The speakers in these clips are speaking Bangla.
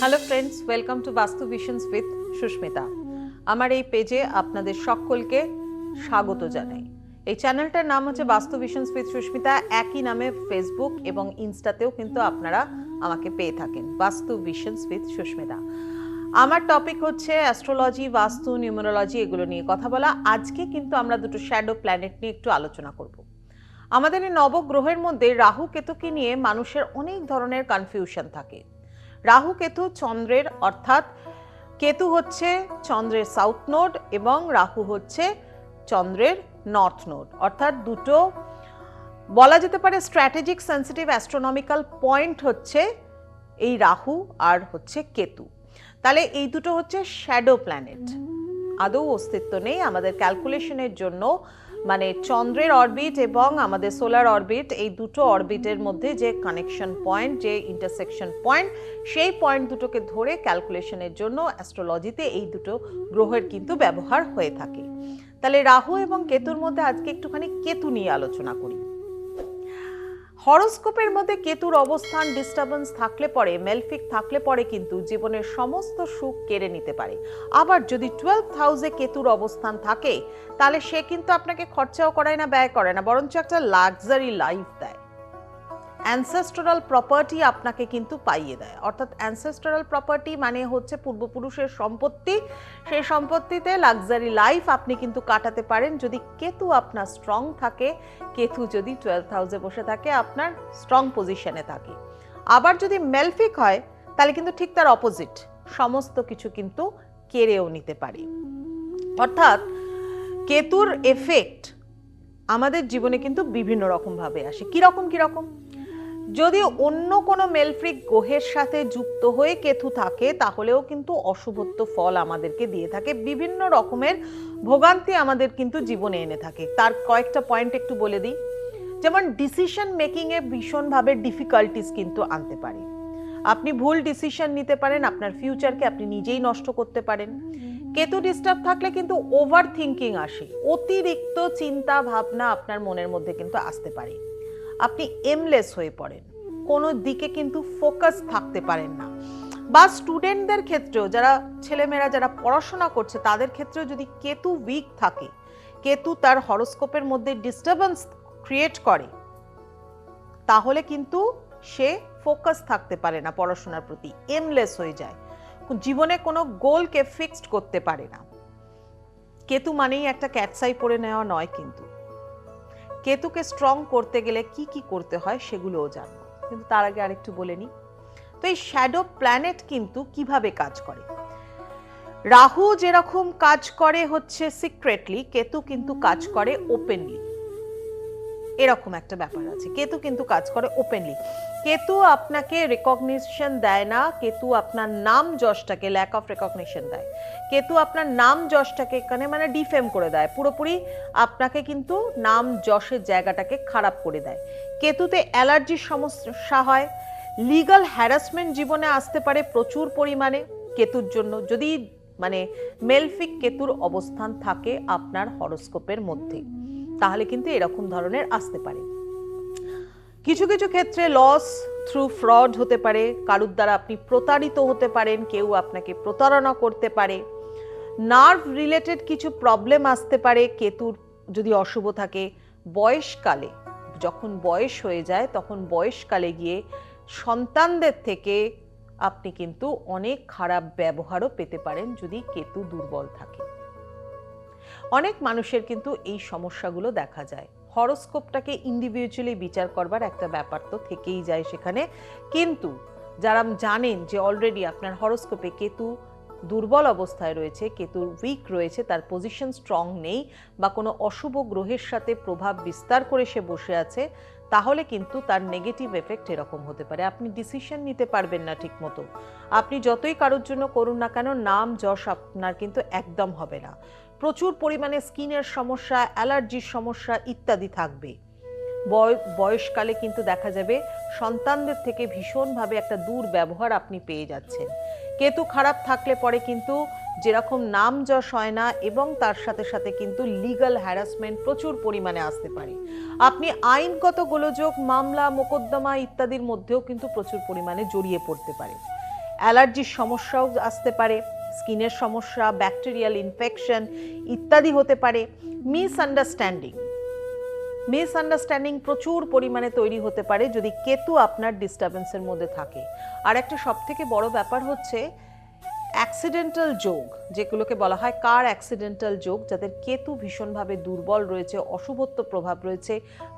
হ্যালো ফ্রেন্ডস, ওয়েলকাম টু বাস্তু ভিশনস উইথ সুস্মিতা। আমার এই পেজে আপনাদের সকলকে স্বাগত জানাই। এই চ্যানেলটার নাম হচ্ছে বাস্তু ভিশনস উইথ সুস্মিতা। একই নামে ফেসবুক এবং ইনস্টাতেও কিন্তু আপনারা আমাকে পেয়ে থাকেন, বাস্তু ভিশনস উইথ সুস্মিতা। আমার টপিক হচ্ছে অ্যাস্ট্রোলজি, বাস্তু, নিউমেরোলজি, এগুলো নিয়ে কথা বলা। আজকে কিন্তু আমরা দুটো শ্যাডো প্ল্যানেট নিয়ে একটু আলোচনা করব। আমাদের এই নবগ্রহের মধ্যে রাহু কেতুকে নিয়ে মানুষের অনেক ধরনের কনফিউশন থাকে। রাহু কেতু চন্দ্রের, অর্থাৎ কেতু হচ্ছে চন্দ্রের সাউথ নোড এবং রাহু হচ্ছে চন্দ্রের নর্থ নোড, অর্থাৎ দুটো বলা যেতে পারে স্ট্র্যাটেজিক সেন্সিটিভ অ্যাস্ট্রোনমিক্যাল পয়েন্ট হচ্ছে এই রাহু আর হচ্ছে কেতু। তাহলে এই দুটো হচ্ছে শ্যাডো প্ল্যানেট, আদৌ অস্তিত্ব নেই আমাদের ক্যালকুলেশনের জন্য। মানে চন্দ্রের অরবিট এবং আমাদের সোলার অরবিট, এই দুটো অরবিটের মধ্যে যে কানেকশন পয়েন্ট, যে ইন্টারসেকশন পয়েন্ট, সেই পয়েন্ট দুটোকে ধরে ক্যালকুলেশনের জন্য অ্যাস্ট্রোলজিতে এই দুটো গ্রহের কিন্তু ব্যবহার হয়ে থাকে। তাহলে রাহু এবং কেতুর মধ্যে আজকে একটুখানি কেতু নিয়ে আলোচনা করি। হরোস্কোপের মধ্যে কেতুর অবস্থান ডিস্টারবেন্স থাকলে পরে, মেলফিক থাকলে পরে কিন্তু জীবনের সমস্ত সুখ কেড়ে নিতে পারে। আবার যদি 12th হাউসে কেতুর অবস্থান থাকে তাহলে সে কিন্তু আপনাকে খরচাও করায় না, ব্যয় করে না, বরঞ্চ একটা লাক্সারি লাইফ দেয়। অ্যানসেস্টরাল প্রপার্টি আপনাকে কিন্তু পাইয়ে দেয়। অর্থাৎ অ্যানসেস্টরাল প্রপার্টি মানে হচ্ছে পূর্বপুরুষের সম্পত্তি। সেই সম্পত্তিতে লাক্সারি লাইফ আপনি কিন্তু কাটাতে পারেন যদি কেতু আপনার স্ট্রং থাকে, কেতু যদি 12th হাউসে বসে থাকে, আপনার স্ট্রং পজিশনে থাকে। আবার যদি মেলফিক হয় তাহলে কিন্তু ঠিক তার অপোজিট, সমস্ত কিছু কিন্তু কেড়েও নিতে পারে। অর্থাৎ কেতুর এফেক্ট আমাদের জীবনে কিন্তু বিভিন্ন রকম ভাবে আসে। কিরকম কিরকম? যদি অন্য কোনো মেলফিক গ্রহের সাথে যুক্ত হয়ে কেতু থাকে তাহলেও কিন্তু অশুভত্ব ফল আমাদেরকে দিয়ে থাকে, বিভিন্ন রকমের ভোগান্তি আমাদের কিন্তু জীবনে এনে থাকে। তার কয়েকটা পয়েন্ট একটু বলে দিই। যেমন ডিসিশন মেকিং এ ভীষণভাবে ডিফিকাল্টিস কিন্তু আনতে পারে। আপনি ভুল ডিসিশন নিতে পারেন, আপনার ফিউচারকে আপনি নিজেই নষ্ট করতে পারেন। কেতু ডিস্টার্ব থাকলে কিন্তু ওভার থিঙ্কিং আসে, অতিরিক্ত চিন্তা ভাবনা আপনার মনের মধ্যে কিন্তু আসতে পারে। আপনি এমলেস হয়ে পড়েন, কোনো দিকে কিন্তু ফোকাস থাকতে পারেন না। বা স্টুডেন্টদের ক্ষেত্রেও, যারা ছেলেমেয়েরা যারা পড়াশোনা করছে তাদের ক্ষেত্রেও যদি কেতু উইক থাকে, কেতু তার হরোস্কোপের মধ্যে ডিস্টারবেন্স ক্রিয়েট করে, তাহলে কিন্তু সে ফোকাস থাকতে পারে না পড়াশোনার প্রতি, এমলেস হয়ে যায়, জীবনে কোনো গোলকে ফিক্সড করতে পারে না। কেতু মানেই একটা ক্যাটসাই পড়ে নেওয়া নয়, কিন্তু কেতুকে স্ট্রং করতে গেলে কি কি করতে হয় সেগুলোও জানবো, কিন্তু তার আগে আরেকটু বলে নিই। তো এই শ্যাডো প্ল্যানেট কিন্তু কিভাবে কাজ করে? রাহু যেরকম কাজ করে হচ্ছে সিক্রেটলি, কেতু কিন্তু কাজ করে ওপেনলি। এরকম একটা ব্যাপার আছে, কেতু কিন্তু কাজ করে ওপেনলি। কেতু আপনাকে রেকগনিশন দেয় না, কেতু আপনার নাম যশটাকে ল্যাক অফ রেকগনিশন দেয়। কেতু আপনার নাম যশটাকে এখানে মানে ডিফেম করে দেয়, পুরোপুরি আপনাকে কিন্তু নাম যশের জায়গাটাকে খারাপ করে দেয়। কেতুতে অ্যালার্জির সমস্যা হয়, লিগাল হ্যারাসমেন্ট জীবনে আসতে পারে প্রচুর পরিমাণে কেতুর জন্য, যদি মানে মেলফিক কেতুর অবস্থান থাকে আপনার হরোস্কোপের মধ্যে, তাহলে কিন্তু এরকম ধরনের আসতে পারে। কিছু কিছু ক্ষেত্রে লস থ্রু ফ্রড হতে পারে, কারুর দ্বারা আপনি প্রতারিত হতে পারেন, কেউ আপনাকে প্রতারণা করতে পারে। নার্ভ রিলেটেড কিছু প্রবলেম আসতে পারে কেতুর যদি অশুভ থাকে। বয়সকালে, যখন বয়স হয়ে যায় তখন বয়সকালে গিয়ে সন্তানদের থেকে আপনি কিন্তু অনেক খারাপ ব্যবহারও পেতে পারেন যদি কেতু দুর্বল থাকে। অনেক মানুষের কিন্তু এই সমস্যাগুলো দেখা যায়। হরোস্কোপটাকে ইন্ডিভিজুয়ালি বিচার করবার একটা ব্যাপার তো থেকেই যায় সেখানে, কিন্তু যারা জানেন যে অলরেডি আপনার হরোস্কোপে কেতু দুর্বল অবস্থায় রয়েছে, কেতু উইক রয়েছে, তার পজিশন স্ট্রং নেই, বা কোনো অশুভ গ্রহের সাথে প্রভাব বিস্তার করে সে বসে আছে, তাহলে কিন্তু তার নেগেটিভ এফেক্ট এরকম হতে পারে। আপনি ডিসিশন নিতে পারবেন না ঠিক মতো, আপনি যতই কারোর জন্য করুন না কেন, নাম যশ আপনার কিন্তু একদম হবে না। প্রচুর পরিমাণে স্কিনের সমস্যা, অ্যালার্জির সমস্যা ইত্যাদি থাকবে। বয়সকালে কিন্তু দেখা যাবে সন্তানদের থেকে ভীষণভাবে একটা দুর্ব্যবহার আপনি পেয়ে যাচ্ছেন। কেতু খারাপ থাকলে পরে কিন্তু যেরকম নাম যশ হয় না, এবং তার সাথে সাথে কিন্তু লিগ্যাল হ্যারাসমেন্ট প্রচুর পরিমাণে আসতে পারে। আপনি আইনগত গোলযোগ, মামলা মোকদ্দমা ইত্যাদির মধ্যেও কিন্তু প্রচুর পরিমাণে জড়িয়ে পড়তে পারে। অ্যালার্জির সমস্যাও আসতে পারে, স্কিনের সমস্যা, ব্যাকটেরিয়াল ইনফেকশন ইত্যাদি হতে পারে। মিসআন্ডারস্ট্যান্ডিং প্রচুর পরিমাণে তৈরি হতে পারে যদি কেতু আপনার ডিস্টারবেন্সের মধ্যে থাকে। আর একটা সবথেকে বড় ব্যাপার হচ্ছে অ্যাক্সিডেন্টাল যোগ, যেগুলোকে বলা হয় কার অ্যাক্সিডেন্টাল যোগ, যাদের কেতু ভীষণভাবে দুর্বল রয়েছে, অশুভত্ব প্রভাব রয়েছে,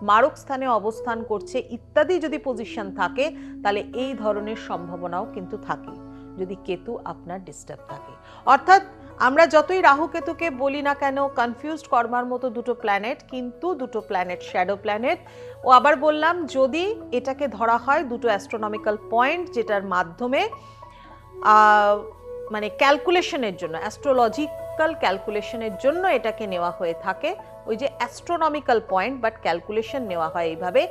মারক স্থানে অবস্থান করছে ইত্যাদি যদি পজিশন থাকে, তাহলে এই ধরনের সম্ভাবনাও কিন্তু থাকে যদি কেতু আপনার ডিস্টার্ব থাকে। অর্থাৎ আমরা যতই রাহু কেতুকে বলি না কেন কনফিউজড করবার মতো দুটো প্ল্যানেট, কিন্তু দুটো প্ল্যানেট শ্যাডো প্ল্যানেট। ও আবার বললাম, যদি এটাকে ধরা হয় দুটো অ্যাস্ট্রোনমিক্যাল পয়েন্ট, যেটার মাধ্যমে মানে ক্যালকুলেশনের জন্য, অ্যাস্ট্রোলজিক্যাল ক্যালকুলেশনের জন্য এটাকে নেওয়া হয়ে থাকে, ওই যে অ্যাস্ট্রোনমিক্যাল পয়েন্ট বাট ক্যালকুলেশন নেওয়া হয় এইভাবে,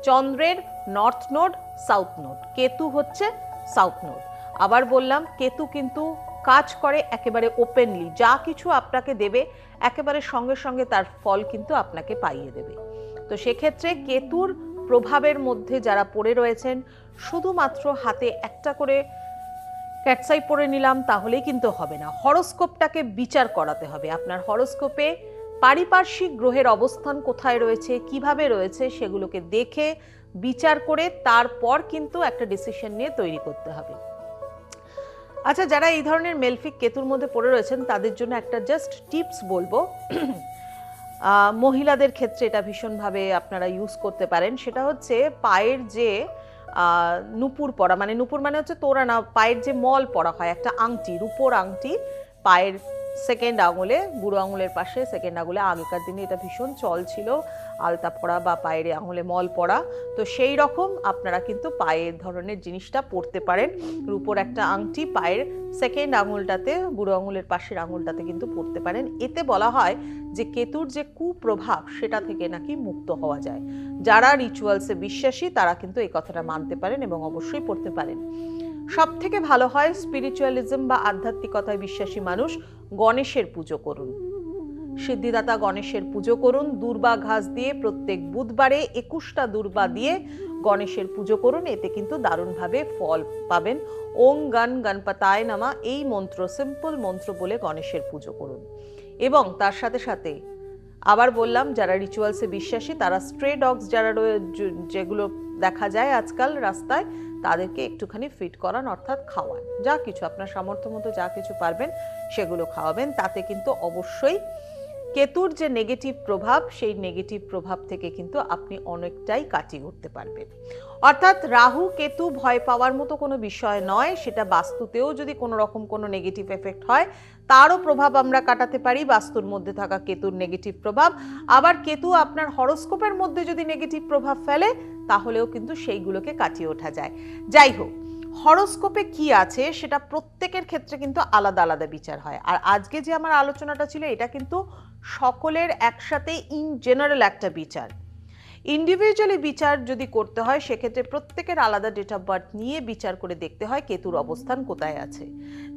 চন্দ্রের north node, south node, Ketu হচ্ছে সাউথ নোড। আবার বললাম, কেতু কিন্তু কাজ করে একেবারে ওপেনলি, যা কিছু আপনাকে দেবে একেবারে সঙ্গে সঙ্গে তার ফল কিন্তু আপনাকে পাইয়ে দেবে। তো সেক্ষেত্রে কেতুর প্রভাবের মধ্যে যারা পড়ে রয়েছেন, শুধুমাত্র হাতে একটা করে ক্যাটসাই পরে নিলাম তাহলেই কিন্তু হবে না, হরোস্কোপটাকে বিচার করাতে হবে। আপনার হরোস্কোপে পারিপার্শ্বিক গ্রহের অবস্থান কোথায় রয়েছে, কিভাবে রয়েছে, সেগুলোকে দেখে বিচার করে তারপর কিন্তু একটা ডিসিশন নিয়ে তৈরি করতে হবে। আচ্ছা, যারা এই ধরনের মেলফিক কেতুর মধ্যে পড়ে রয়েছেন তাদের জন্য একটা জাস্ট টিপস বলবো। মহিলাদের ক্ষেত্রে এটা ভীষণভাবে আপনারা ইউজ করতে পারেন। সেটা হচ্ছে পায়ের যে নুপুর পরা, মানে নুপুর মানে হচ্ছে তোড়া না, পায়ের যে মল পরা হয়, একটা আংটি, রূপোর আংটি পায়ের সেকেন্ড আঙুলে, বুড়ো আঙুলের পাশে সেকেন্ড আঙুলে, আগেকার দিনে এটা ভীষণ চল ছিল, আলতা পরা বা পায়ের আঙুলে মল পরা। তো সেই রকম আপনারা কিন্তু পায়ের ধরনের জিনিসটা পরতে পারেন, রূপোর একটা আংটি পায়ের সেকেন্ড আঙুলটাতে, বুড়ো আঙুলের পাশের আঙুলটাতে কিন্তু পরতে পারেন। এতে বলা হয় যে কেতুর যে কুপ্রভাব সেটা থেকে নাকি মুক্ত হওয়া যায়। যারা রিচুয়ালসে বিশ্বাসী তারা কিন্তু এই কথাটা মানতে পারেন এবং অবশ্যই পড়তে পারেন। সব থেকে ভালো হয় স্পিরিচুয়ালিজম বা আধ্যাত্মিকতায় বিশ্বাসী মানুষ গণেশের পুজো করুন, সিদ্ধিদাতা গণেশের পুজো করুন। দূর্বা ঘাস দিয়ে প্রত্যেক বুধবারে 21টা দূর্বা দিয়ে গণেশের পুজো করুন, এতে কিন্তু দারুণভাবে ফল পাবেন। ওং গণ গণপতায় নমঃ এই মন্ত্র, সিম্পল মন্ত্র বলে গণেশের পুজো করুন। এবং তার সাথে সাথে আবার বললাম, যারা রিচুয়ালসে বিশ্বাসী তারা স্ট্রে ডগস যারা যেগুলো দেখা যায় আজকাল রাস্তায়, তাদেরকে একটুখানি ফিড করান, অর্থাৎ খাওয়ান, যা কিছু আপনার সামর্থ্য মতো যা কিছু পারবেন সেগুলো খাওয়াবেন। তাতে কিন্তু অবশ্যই কেতুর যে নেগেটিভ প্রভাব, সেই নেগেটিভ প্রভাব থেকে কিন্তু আপনি অনেকটাই কাটিয়ে উঠতে পারবেন। অর্থাৎ রাহু কেতু ভয় পাওয়ার মতো কোনো বিষয় নয়, সেটা বাস্তুতেও যদি কোনো রকম কোনো নেগেটিভ এফেক্ট হয় তারও প্রভাব আমরা কাটাতে পারি, বাস্তুর মধ্যে থাকা কেতুর নেগেটিভ প্রভাব। আবার কেতু আপনার হরোস্কোপের মধ্যে যদি নেগেটিভ প্রভাব ফেলে তাহলেও কিন্তু সেইগুলোকে কাটিয়ে ওঠা যায়। যাই হোক, হরোস্কোপে কি আছে সেটা প্রত্যেকের ক্ষেত্রে কিন্তু আলাদা আলাদা বিচার হয়। আর আজকে যে আমার আলোচনাটা ছিল এটা কিন্তু সকলের একসাথে ইন জেনারেল একটা বিচার। ইন্ডিভিজুয়ালি বিচার যদি করতে হয় সেক্ষেত্রে প্রত্যেকের আলাদা ডেট অফ বার্থ নিয়ে বিচার করে দেখতে হয় কেতুর অবস্থান কোথায় আছে।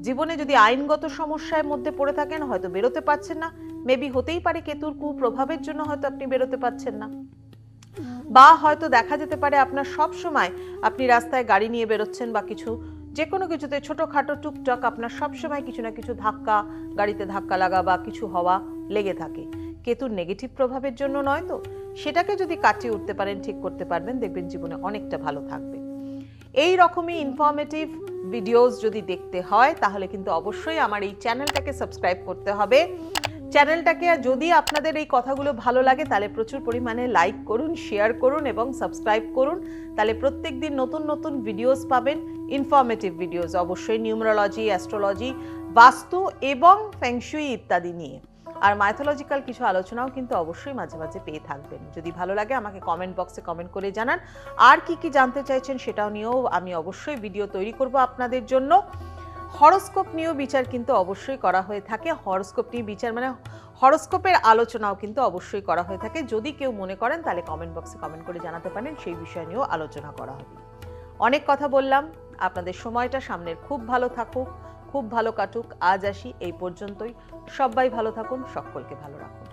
জীবনে যদি আইনগত সমস্যার মধ্যে পড়ে থাকেন, হয়তো বেরোতে পারছেন না, মেবি হতেই পারে কেতুর কুপ্রভাবের জন্য হয়তো আপনি বেরোতে পারছেন না, বা হয়তো দেখা যেতে পারে আপনার সব সময় আপনি রাস্তায় গাড়ি নিয়ে বেরোচ্ছেন বা কিছু যে কোনো কিছুতে ছোটোখাটো টুকটাক আপনার সবসময় কিছু না কিছু ধাক্কা, গাড়িতে ধাক্কা লাগা বা কিছু হওয়া লেগে থাকে, কেতুর নেগেটিভ প্রভাবের জন্য নয় তো। সেটাকে যদি কাটিয়ে উঠতে পারেন, ঠিক করতে পারবেন, দেখবেন জীবনে অনেকটা ভালো থাকবে। এই রকমই ইনফরমেটিভ ভিডিওস যদি দেখতে হয় তাহলে কিন্তু অবশ্যই আমার এই চ্যানেলটাকে সাবস্ক্রাইব করতে হবে। চ্যানেলটাকে যদি আপনাদের এই কথাগুলো ভালো লাগে তাহলে প্রচুর পরিমাণে লাইক করুন, শেয়ার করুন এবং সাবস্ক্রাইব করুন, তাহলে প্রত্যেক দিন নতুন নতুন ভিডিওস পাবেন, ইনফরমেটিভ ভিডিওস, অবশ্যই নিউমারোলজি, অ্যাস্ট্রোলজি, বাস্তু এবং ফেংশুই ইত্যাদি নিয়ে। আর মাইথোলজিক্যাল কিছু আলোচনাও কিন্তু অবশ্যই মাঝে মাঝে পেয়ে থাকবেন। যদি ভালো লাগে আমাকে কমেন্ট বক্সে কমেন্ট করে জানান, আর কি কি জানতে চাইছেন সেটাও নিয়েও আমি অবশ্যই ভিডিও তৈরি করব আপনাদের জন্য। হরোস্কোপ নিয়েও বিচার কিন্তু অবশ্যই করা হয়ে থাকে, হরোস্কোপ নিয়ে বিচার মানে হরোস্কোপের আলোচনাও কিন্তু অবশ্যই করা হয়ে থাকে। যদি কেউ মনে করেন তাহলে কমেন্ট বক্সে কমেন্ট করে জানাতে পারেন, সেই বিষয় নিয়েও আলোচনা করা হবে। অনেক কথা বললাম, আপনাদের সময়টা সামনের খুব ভালো থাকুক, খুব ভালো কাটুক। আজ আসি এই পর্যন্তই, সবাই ভালো থাকুন, সকলকে ভালো রাখুন।